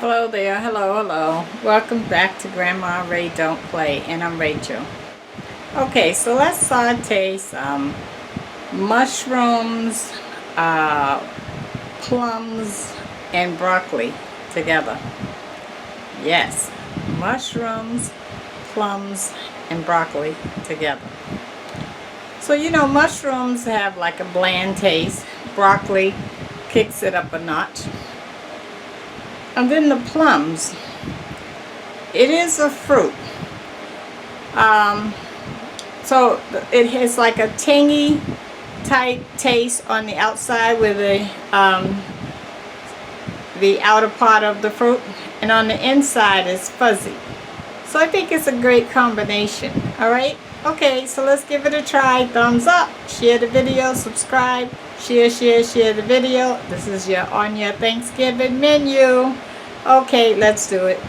Hello there, hello. Welcome back to Grandma Ray Don't Play, and I'm Rachel. Okay, so let's saute some mushrooms, plums, and broccoli together. Yes, mushrooms, plums, and broccoli together. So you know, mushrooms have like a bland taste. Broccoli kicks it up a notch. And then the plums. It is a fruit. So it has like a tangy type taste on the outside with the outer part of the fruit, and on the inside is fuzzy. So I think it's a great combination. Alright? Okay, so let's give it a try. Thumbs up, share the video, subscribe, share the video. This is on your Thanksgiving menu. Okay, let's do it.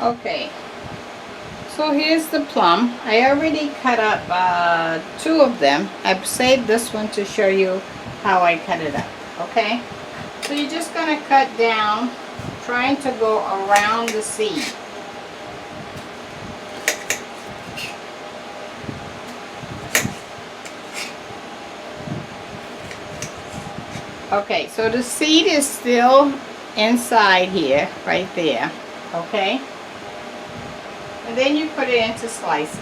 Okay, so here's the plum. I already cut up 2 of them. I've saved this one to show you how I cut it up. Okay, so you're just going to cut down, trying to go around the seed. Okay, so the seed is still inside here, right there, okay? And then you put it into slices.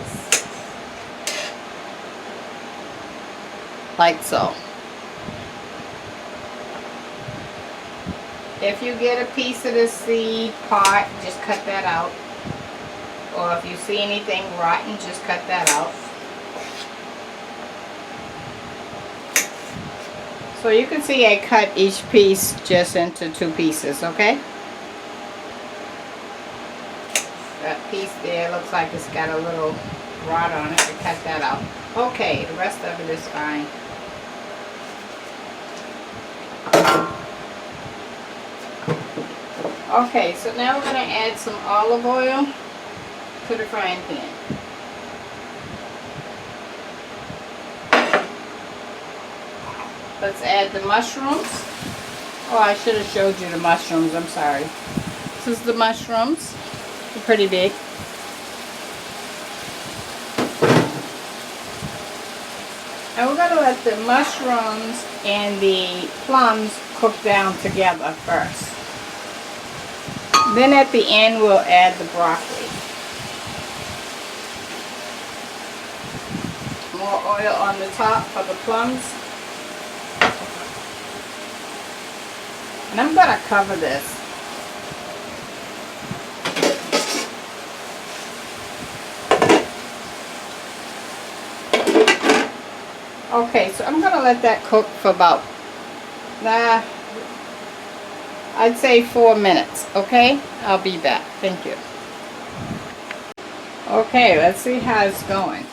Like so. If you get a piece of the seed part, just cut that out. Or if you see anything rotten, just cut that out. So you can see I cut each piece just into 2 pieces, okay? That piece there looks like it's got a little rot on it. I cut that out. Okay, the rest of it is fine. Okay, so now we're going to add some olive oil to the frying pan. Let's add the mushrooms. Oh, I should have showed you the mushrooms. I'm sorry. This is the mushrooms. They're pretty big. And we're going to let the mushrooms and the plums cook down together first. Then at the end we'll add the broccoli. More oil on the top for the plums. And I'm going to cover this. Okay, so I'm going to let that cook for about, I'd say 4 minutes, okay? I'll be back. Thank you. Okay, let's see how it's going.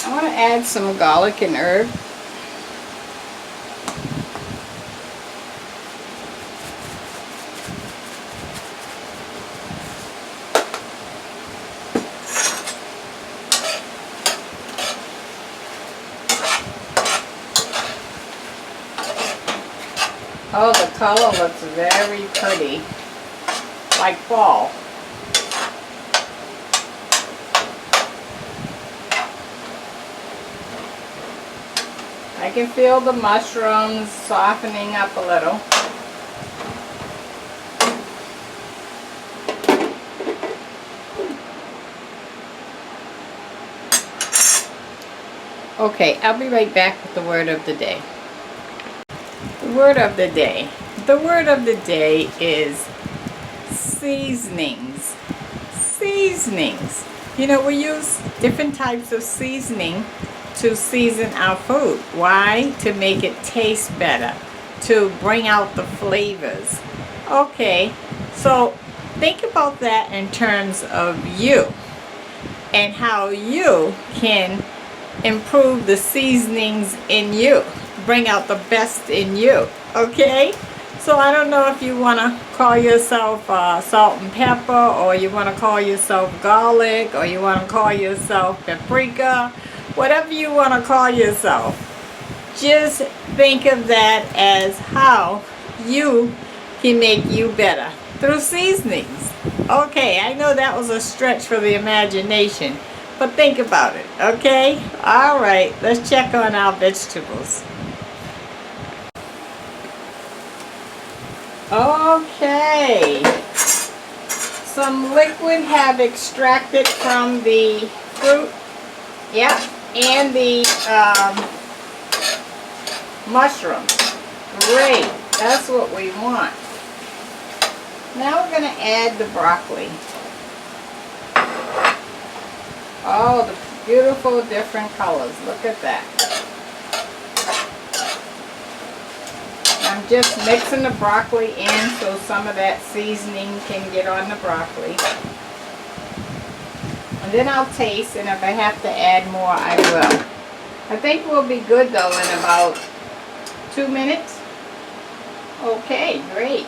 I want to add some garlic and herb. Oh, the color looks very pretty, like fall. I can feel the mushrooms softening up a little. Okay, I'll be right back with the word of the day. The word of the day. The word of the day is seasonings. Seasonings. You know, we use different types of seasoning to season our food. Why? To make it taste better, to bring out the flavors. Okay, so think about that in terms of you. and how you can improve the seasonings in you, bring out the best in you, okay? So I don't know if you want to call yourself salt and pepper, or you want to call yourself garlic, or you want to call yourself paprika, whatever you want to call yourself. Just think of that as how you can make you better through seasonings. Okay, I know that was a stretch for the imagination, but think about it, okay? All right, let's check on our vegetables. Okay, some liquid have extracted from the fruit, yep, and the mushroom. Great, that's what we want. Now we're going to add the broccoli. Oh, the beautiful different colors. Look at that. I'm just mixing the broccoli in so some of that seasoning can get on the broccoli. And then I'll taste, and if I have to add more, I will. I think we'll be good though in about 2 minutes. Okay, great.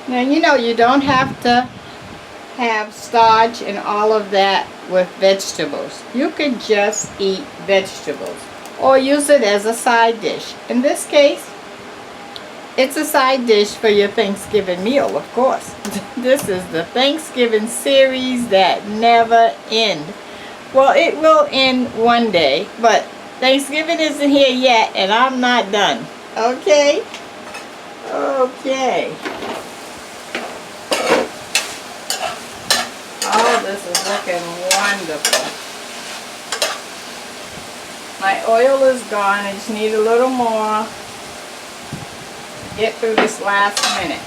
Now, you know, you don't have to have starch and all of that with vegetables. You can just eat vegetables or use it as a side dish. In this case, it's a side dish for your Thanksgiving meal, of course. This is the Thanksgiving series that never ends. Well, it will end one day, but Thanksgiving isn't here yet, and I'm not done. Okay? Okay. Oh, this is looking wonderful. My oil is gone. I just need a little more to get through this last minute.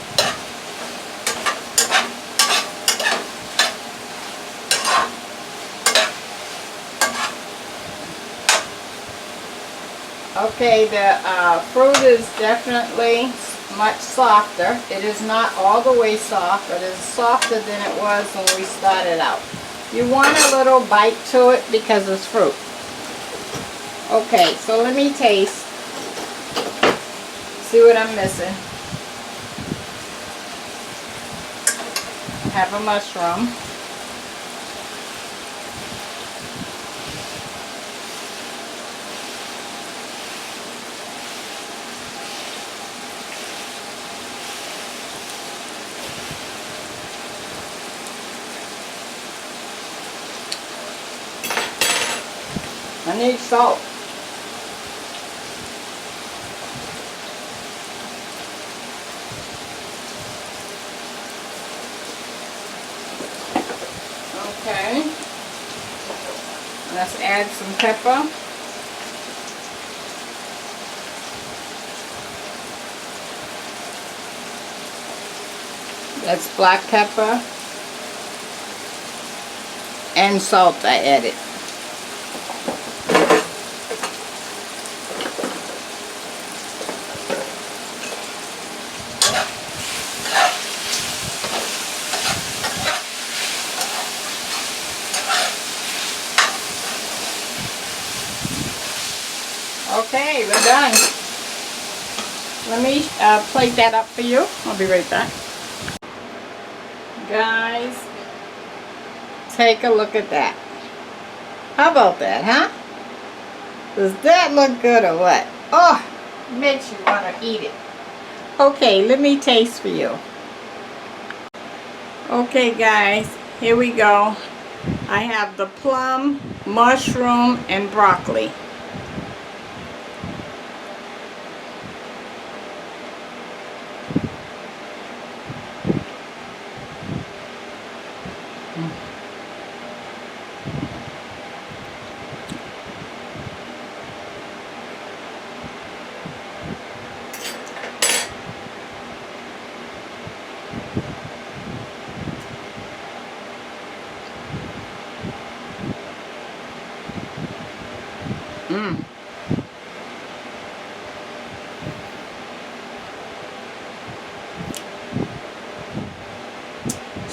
Okay, the fruit is definitely much softer. It is not all the way soft, but it's softer than it was when we started out. You want a little bite to it because it's fruit. Okay, so let me taste. See what I'm missing. I have a mushroom. I need salt. Okay. Let's add some pepper. That's black pepper. And salt I added. Okay, we're done. Let me plate that up for you. I'll be right back. Guys, take a look at that. How about that, huh? Does that look good or what? Oh, makes you want to eat it. Okay, let me taste for you. Okay, guys, here we go. I have the plum, mushroom, and broccoli.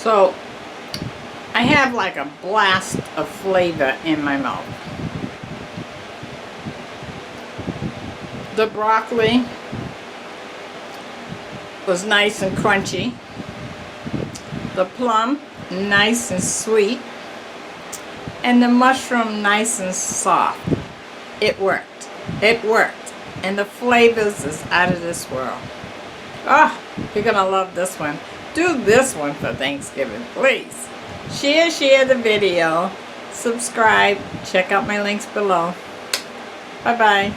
So I have like a blast of flavor in my mouth. The broccoli was nice and crunchy. The plum, nice and sweet. And the mushroom, nice and soft. It worked. It worked. And the flavors is out of this world. Oh, you're going to love this one. Do this one for Thanksgiving, please. Share the video. Subscribe. Check out my links below. Bye-bye.